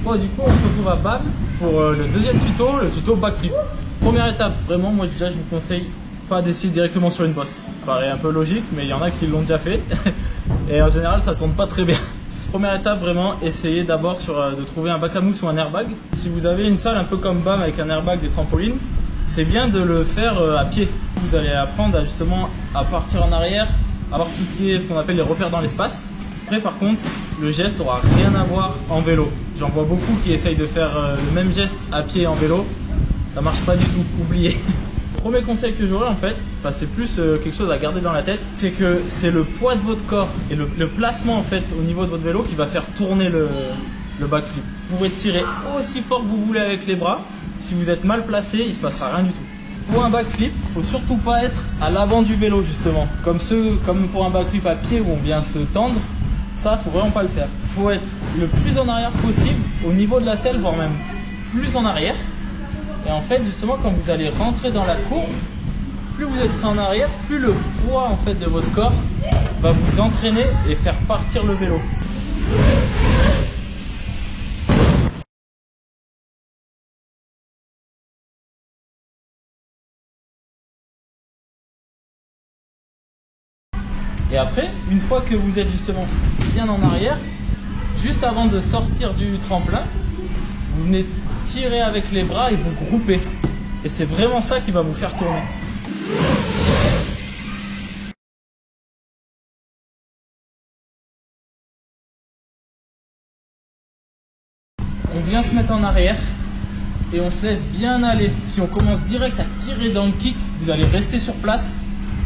Bon, du coup, on se retrouve à BAM pour le deuxième tuto, le tuto backflip. Première étape, vraiment, moi déjà je vous conseille pas d'essayer directement sur une bosse. Ça paraît un peu logique, mais il y en a qui l'ont déjà fait. Et en général, ça tourne pas très bien. Première étape, vraiment, essayez d'abord de trouver un bac à mousse ou un airbag. Si vous avez une salle un peu comme BAM avec un airbag, des trampolines, c'est bien de le faire à pied. Vous allez apprendre justement à partir en arrière, avoir tout ce qu'on appelle les repères dans l'espace. Après, par contre, le geste aura rien à voir en vélo. J'en vois beaucoup qui essayent de faire le même geste à pied en vélo. Ça marche pas du tout, oubliez. Le premier conseil que j'aurais en fait, c'est plus quelque chose à garder dans la tête, c'est que c'est le poids de votre corps et le placement en fait au niveau de votre vélo qui va faire tourner le backflip. Vous pouvez tirer aussi fort que vous voulez avec les bras. Si vous êtes mal placé, il se passera rien du tout. Pour un backflip, il ne faut surtout pas être à l'avant du vélo justement. Comme pour un backflip à pied où on vient se tendre, ça, il ne faut vraiment pas le faire. Il faut être le plus en arrière possible au niveau de la selle, voire même plus en arrière. Et en fait, justement, quand vous allez rentrer dans la courbe, plus vous serez en arrière, plus le poids en fait de votre corps va vous entraîner et faire partir le vélo. Et après, une fois que vous êtes justement bien en arrière, juste avant de sortir du tremplin, vous venez tirer avec les bras et vous grouper. Et c'est vraiment ça qui va vous faire tourner. On vient se mettre en arrière et on se laisse bien aller. Si on commence direct à tirer dans le kick, vous allez rester sur place.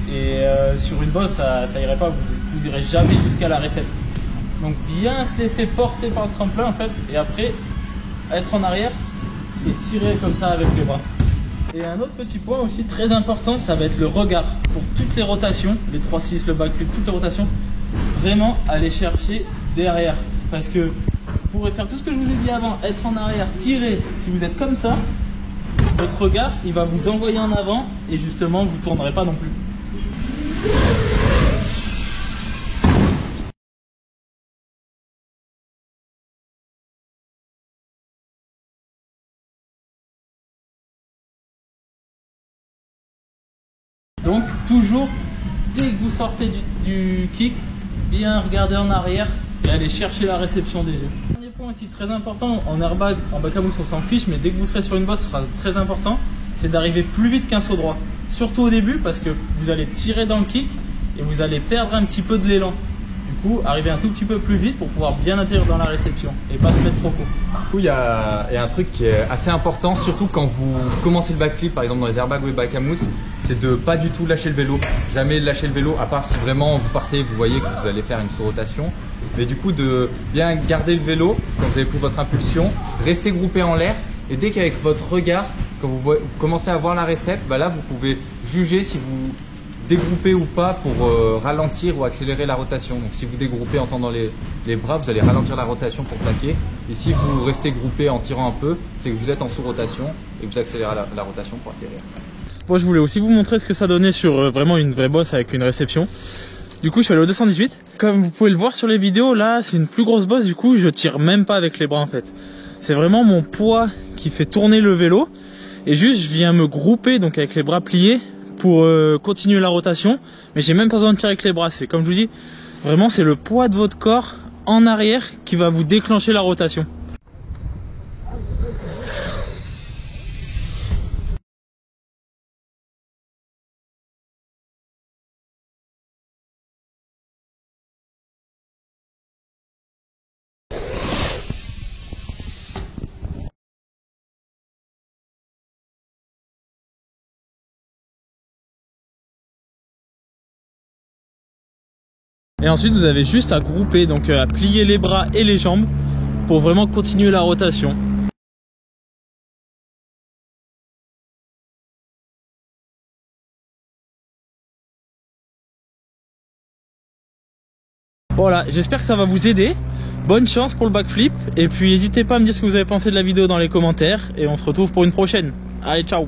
Et sur une bosse, ça irait pas, vous irez jamais jusqu'à la réception. Donc bien se laisser porter par le tremplin en fait, et après être en arrière et tirer comme ça avec les bras. Et un autre petit point aussi très important, ça va être le regard. Pour toutes les rotations, les 3-6, le backflip, toutes les rotations, vraiment aller chercher derrière. Parce que vous pourrez faire tout ce que je vous ai dit avant, être en arrière, tirer, si vous êtes comme ça, votre regard il va vous envoyer en avant et justement vous ne tournerez pas non plus. Donc toujours, dès que vous sortez du kick, bien regarder en arrière et aller chercher la réception des yeux. Dernier point aussi très important, en airbag, en bac à mousse on s'en fiche, mais dès que vous serez sur une bosse, ce sera très important, c'est d'arriver plus vite qu'un saut droit. Surtout au début parce que vous allez tirer dans le kick et vous allez perdre un petit peu de l'élan. Du coup, arriver un tout petit peu plus vite pour pouvoir bien atterrir dans la réception et pas se mettre trop court. Du coup, il y a un truc qui est assez important, surtout quand vous commencez le backflip, par exemple dans les airbags ou les bacs à mousse, c'est de pas du tout lâcher le vélo. Jamais lâcher le vélo, à part si vraiment vous partez, vous voyez que vous allez faire une sous-rotation. Mais du coup, de bien garder le vélo quand vous avez pris votre impulsion, rester groupé en l'air et dès qu'avec votre regard, quand vous commencez à voir la récep, là vous pouvez juger si vous dégroupez ou pas pour ralentir ou accélérer la rotation. Donc si vous dégroupez en tendant les bras, vous allez ralentir la rotation pour plaquer. Et si vous restez groupé en tirant un peu, c'est que vous êtes en sous-rotation et vous accélérez la rotation pour atterrir. Bon, je voulais aussi vous montrer ce que ça donnait sur vraiment une vraie bosse avec une réception. Du coup, je suis allé au 218. Comme vous pouvez le voir sur les vidéos, là, c'est une plus grosse bosse. Du coup, je tire même pas avec les bras en fait. C'est vraiment mon poids qui fait tourner le vélo. Et juste, je viens me grouper donc avec les bras pliés pour continuer la rotation, mais j'ai même pas besoin de tirer avec les bras. C'est comme je vous dis, vraiment c'est le poids de votre corps en arrière qui va vous déclencher la rotation. Et ensuite vous avez juste à grouper, donc à plier les bras et les jambes pour vraiment continuer la rotation. Voilà, j'espère que ça va vous aider. Bonne chance pour le backflip et puis n'hésitez pas à me dire ce que vous avez pensé de la vidéo dans les commentaires et on se retrouve pour une prochaine. Allez, ciao!